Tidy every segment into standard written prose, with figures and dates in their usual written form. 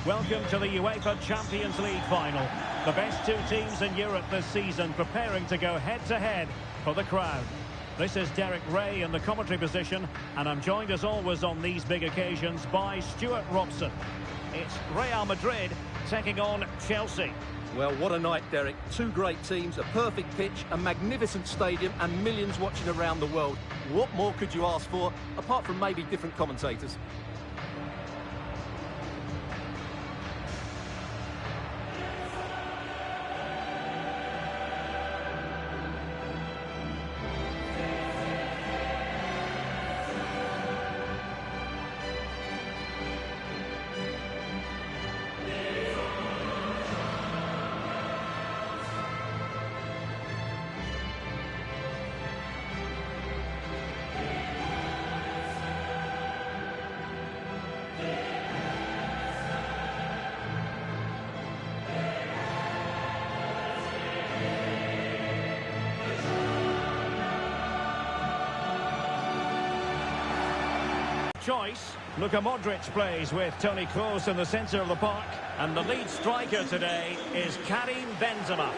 Welcome to the UEFA Champions League final. The best two teams in Europe this season preparing to go head-to-head for the crown. This is Derek Ray in the commentary position, and I'm joined as always on these big occasions by Stuart Robson. It's Real Madrid taking on Chelsea. Well, what a night, Derek. Two great teams, a perfect pitch, a magnificent stadium, and millions watching around the world. What more could you ask for, apart from maybe different commentators? Choice. Luka Modric plays with Toni Kroos in the centre of the park, and the lead striker today is Karim Benzema.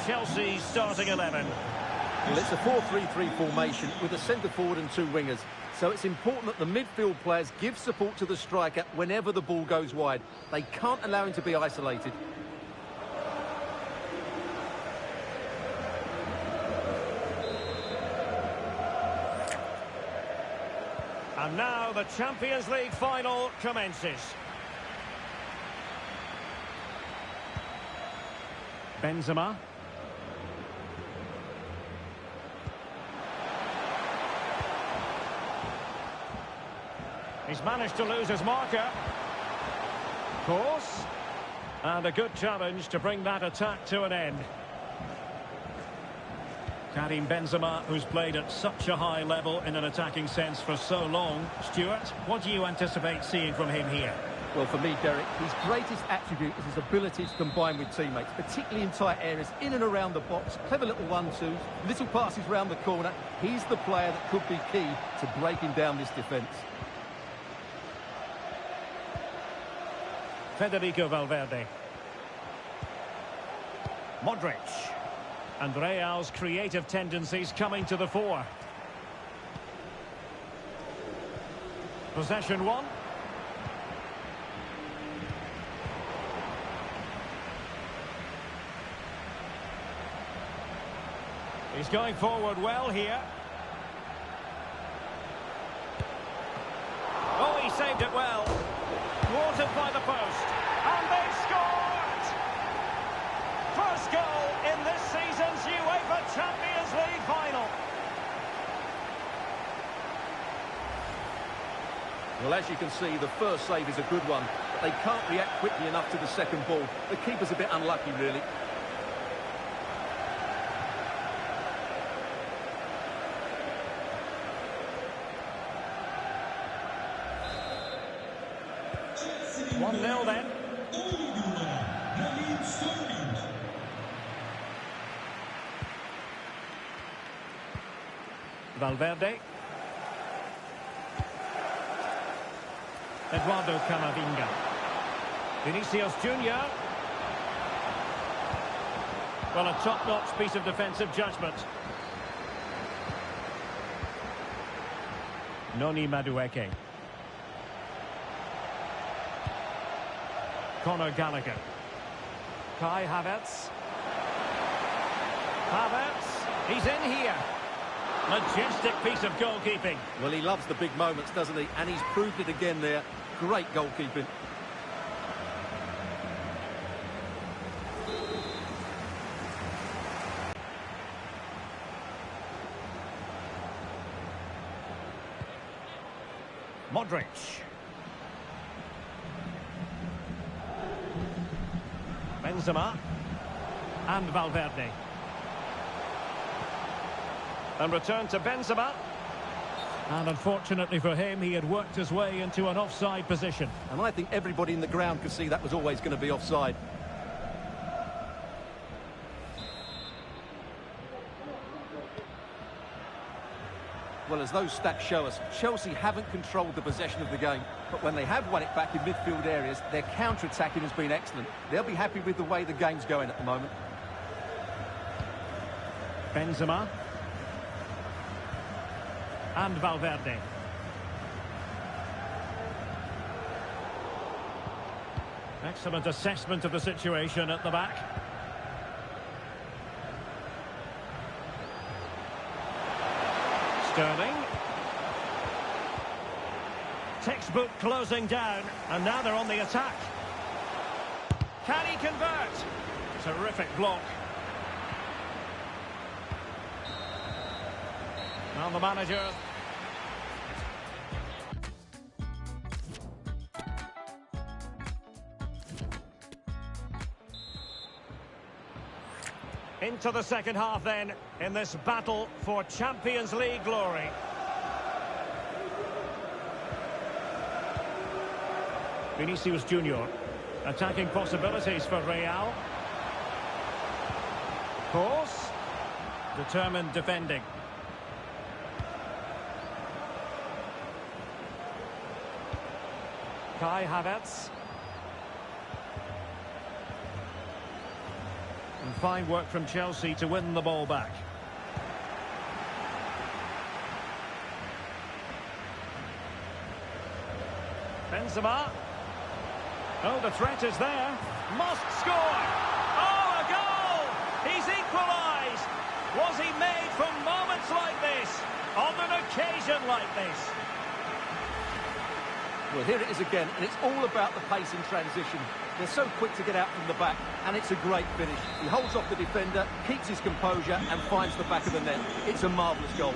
Chelsea starting 11. Well, it's a 4-3-3 formation with a centre forward and two wingers. So it's important that the midfield players give support to the striker whenever the ball goes wide. They can't allow him to be isolated. And now the Champions League final commences. Benzema. He's managed to lose his marker. Kroos. And a good challenge to bring that attack to an end. Karim Benzema, who's played at such a high level in an attacking sense for so long. Stuart, what do you anticipate seeing from him here? Well, for me, Derek, his greatest attribute is his ability to combine with teammates, particularly in tight areas, in and around the box, clever little 1-2s, little passes round the corner. He's the player that could be key to breaking down this defence. Federico Valverde. Modric. And Real's creative tendencies coming to the fore. Possession one. He's going forward well here. Oh, he saved it well. Thwarted by the post. And they've scored! First goal in this season's UEFA Champions League final. Well, as you can see, the first save is a good one, but they can't react quickly enough to the second ball. The keeper's a bit unlucky, really. Nil then. Valverde. Eduardo Camavinga. Vinicius Junior. Well, a top-notch piece of defensive judgment. Noni Madueke. Conor Gallagher. Kai Havertz. Havertz, he's in here. Majestic piece of goalkeeping. Well, he loves the big moments, doesn't he? And he's proved it again there. Great goalkeeping. Modric. Benzema. And Valverde. And return to Benzema. And unfortunately for him, he had worked his way into an offside position. And I think everybody in the ground could see that was always going to be offside. Well, as those stats show us, Chelsea haven't controlled the possession of the game. But when they have won it back in midfield areas, their counter-attacking has been excellent. They'll be happy with the way the game's going at the moment. Benzema. And Valverde. Excellent assessment of the situation at the back. Sterling. Textbook closing down, and now they're on the attack. Can he convert? Terrific block. Now the manager. Into the second half then, in this battle for Champions League glory. Vinicius Junior. Attacking possibilities for Real. Course. Determined defending. Kai Havertz. And fine work from Chelsea to win the ball back. Benzema. Oh, the threat is there. Must score. Oh, a goal! He's equalised. Was he made for moments like this? On an occasion like this? Well, here it is again, and it's all about the pace in transition. They're so quick to get out from the back, and it's a great finish. He holds off the defender, keeps his composure, and finds the back of the net. It's a marvellous goal.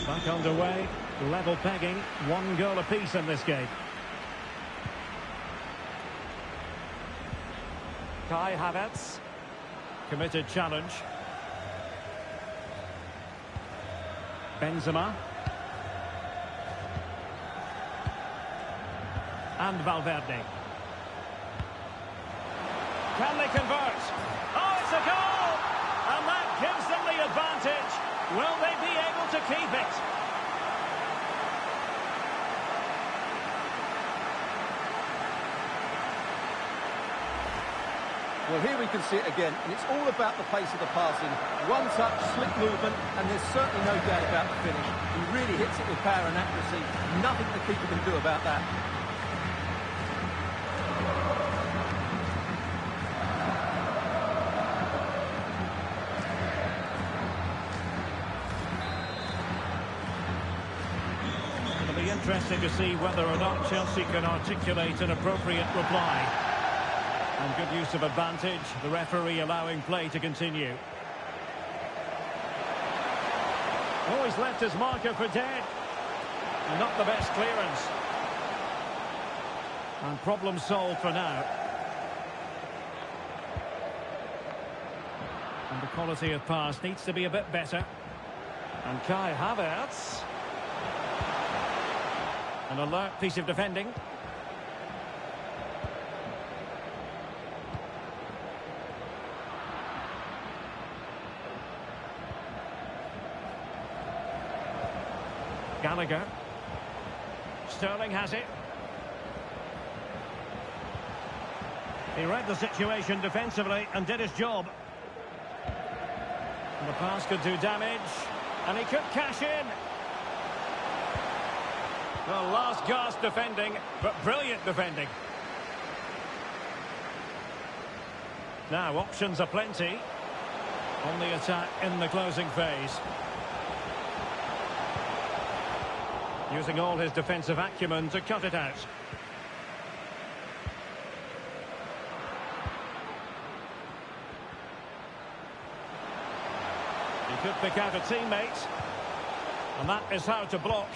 Back underway, level pegging, 1 goal apiece in this game. Kai Havertz, committed challenge. Benzema. And Valverde. Can they convert? Oh, it's a goal! And that gives them the advantage. Will they be able to keep it? Well, here we can see it again, and it's all about the pace of the passing. One touch, slick movement, and there's certainly no doubt about the finish. He really hits it with power and accuracy. Nothing the keeper can do about that. It'll be interesting to see whether or not Chelsea can articulate an appropriate reply. And good use of advantage, the referee allowing play to continue. Oh, he's left his marker for dead. And not the best clearance. And problem solved for now. And the quality of pass needs to be a bit better. And Kai Havertz. An alert piece of defending. Gallagher. Sterling has it. He read the situation defensively and did his job. And the pass could do damage. And he could cash in. Well, last gasp defending, but brilliant defending. Now, options are plenty on the attack in the closing phase. Using all his defensive acumen to cut it out. He could pick out a teammate. And that is how to block.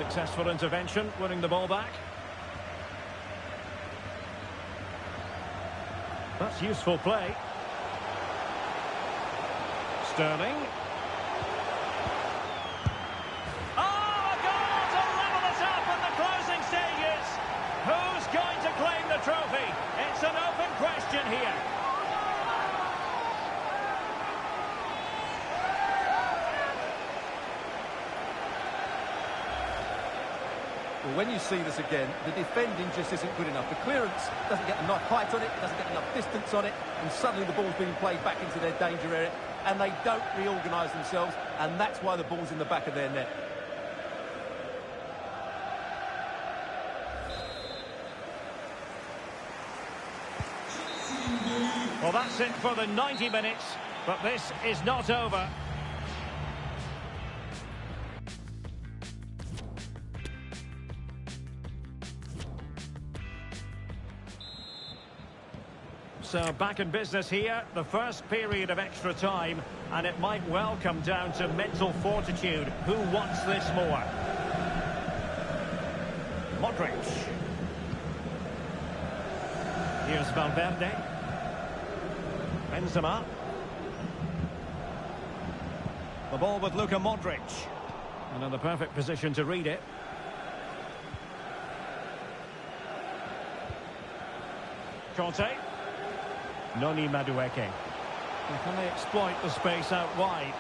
Successful intervention, winning the ball back. That's useful play. Sterling. Oh, a goal to level it up in the closing stages. Who's going to claim the trophy? It's an open question here. Well, when you see this again, the defending just isn't good enough. The clearance doesn't get enough height on it, doesn't get enough distance on it, and suddenly the ball's being played back into their danger area, and they don't reorganise themselves, and that's why the ball's in the back of their net. Well, that's it for the 90 minutes, but this is not over. So back in business here, the first period of extra time, and it might well come down to mental fortitude. Who wants this more? Modric. Here's Valverde. Benzema. The ball with Luka Modric. And in the perfect position to read it. Conte. Noni Madueke. And can they exploit the space out wide?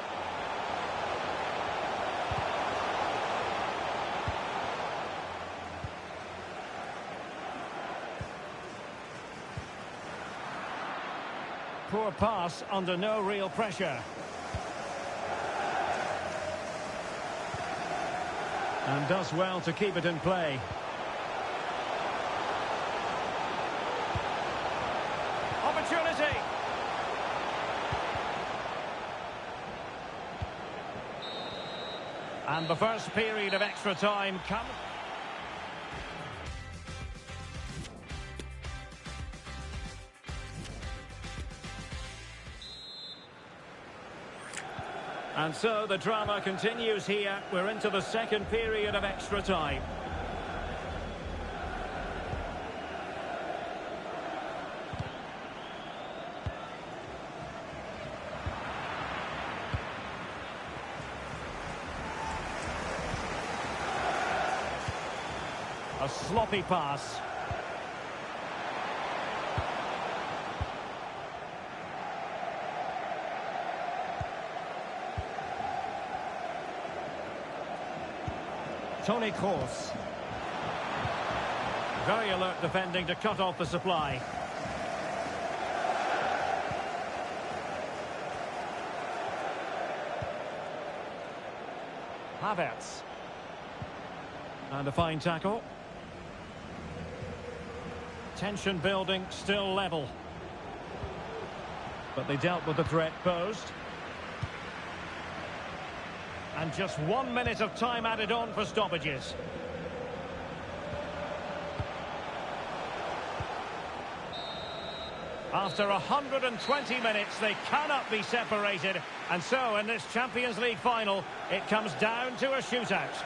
Poor pass under no real pressure. And does well to keep it in play. Opportunity. And the first period of extra time comes. And so the drama continues here. We're into the second period of extra time. A sloppy pass. Toni Kroos. Very alert defending to cut off the supply. Havertz. And a fine tackle. Tension building, still level. But they dealt with the threat posed. And just 1 minute of time added on for stoppages. After 120 minutes, they cannot be separated. And so, in this Champions League final, it comes down to a shootout.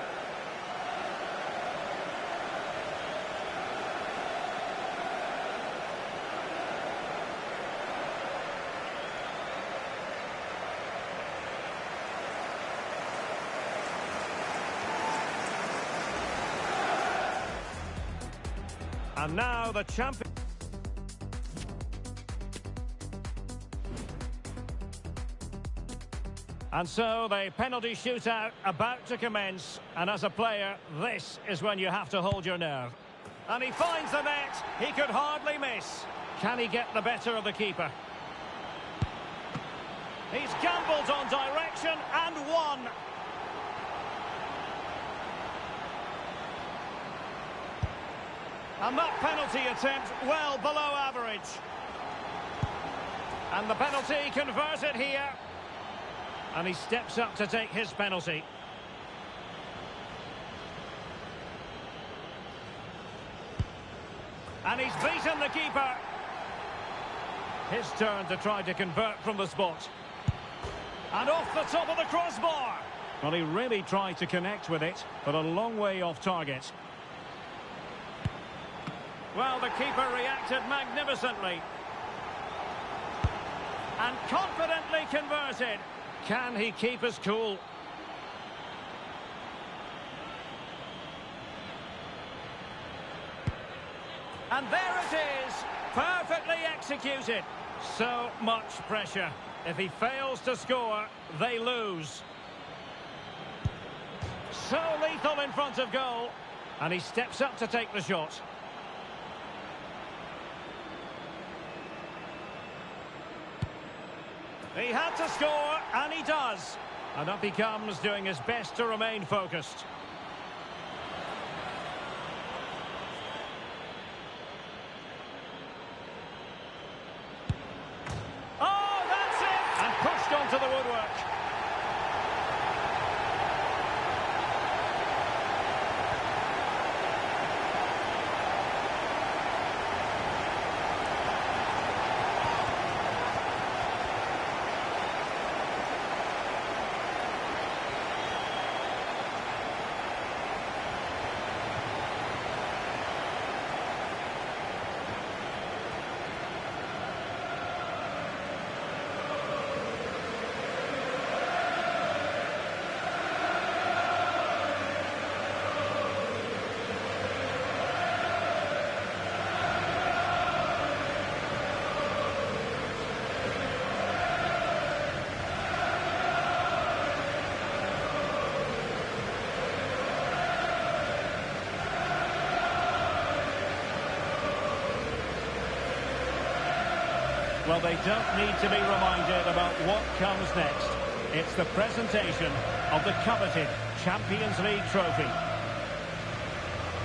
And now the champion. And so the penalty shootout about to commence. And as a player, this is when you have to hold your nerve. And he finds the net. He could hardly miss. Can he get the better of the keeper? He's gambled on direction and won. And that penalty attempt well below average. And the penalty converted here. And he steps up to take his penalty. And he's beaten the keeper. His turn to try to convert from the spot. And off the top of the crossbar. Well, he really tried to connect with it, but a long way off target. Well, the keeper reacted magnificently. And confidently converted. Can he keep his cool? And there it is, perfectly executed. So much pressure. If he fails to score, they lose. So lethal in front of goal. And he steps up to take the shot. He had to score, and he does. And up he comes, doing his best to remain focused. Oh, that's it! And pushed onto the woodwork. Well, they don't need to be reminded about what comes next. It's the presentation of the coveted Champions League trophy.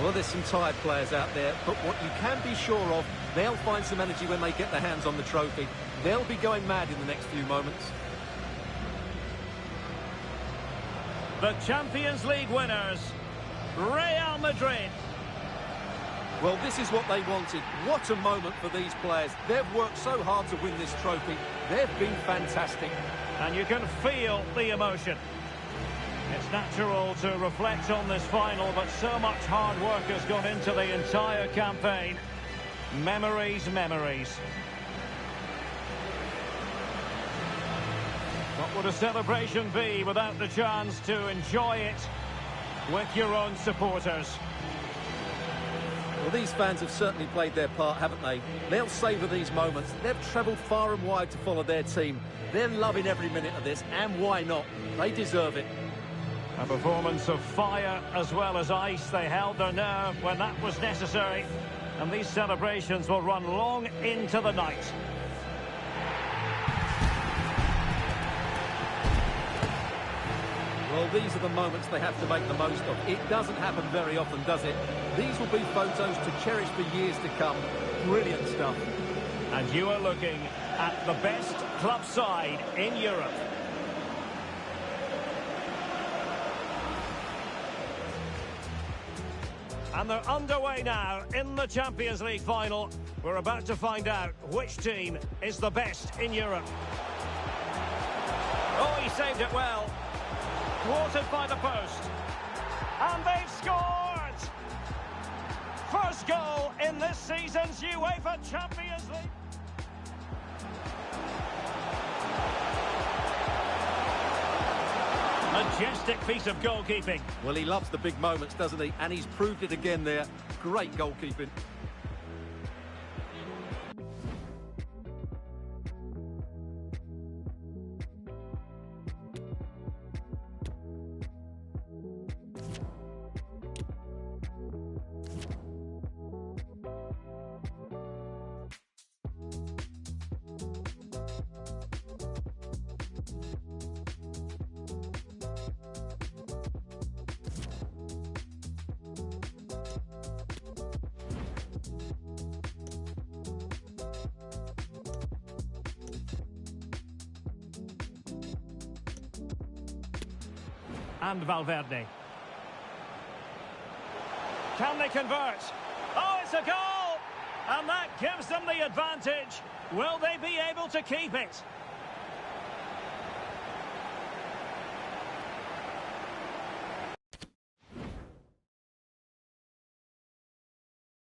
Well, there's some tired players out there, but what you can be sure of, they'll find some energy when they get their hands on the trophy. They'll be going mad in the next few moments. The Champions League winners, Real Madrid. Well, this is what they wanted. What a moment for these players. They've worked so hard to win this trophy. They've been fantastic. And you can feel the emotion. It's natural to reflect on this final, but so much hard work has gone into the entire campaign. Memories, memories. What would a celebration be without the chance to enjoy it with your own supporters? Well, these fans have certainly played their part, haven't they? They'll savour these moments. They've travelled far and wide to follow their team. They're loving every minute of this, and why not? They deserve it. A performance of fire as well as ice. They held their nerve when that was necessary. And these celebrations will run long into the night. Well, these are the moments they have to make the most of. It doesn't happen very often, does it? These will be photos to cherish for years to come. Brilliant stuff. And you are looking at the best club side in Europe. And they're underway now in the Champions League final. We're about to find out which team is the best in Europe. Oh, he saved it well. Thwarted by the post. And they've scored! First goal in this season's UEFA Champions League. Majestic piece of goalkeeping. Well, he loves the big moments, doesn't he? And he's proved it again there. Great goalkeeping. And Valverde. Can they convert? Oh, it's a goal! And that gives them the advantage. Will they be able to keep it?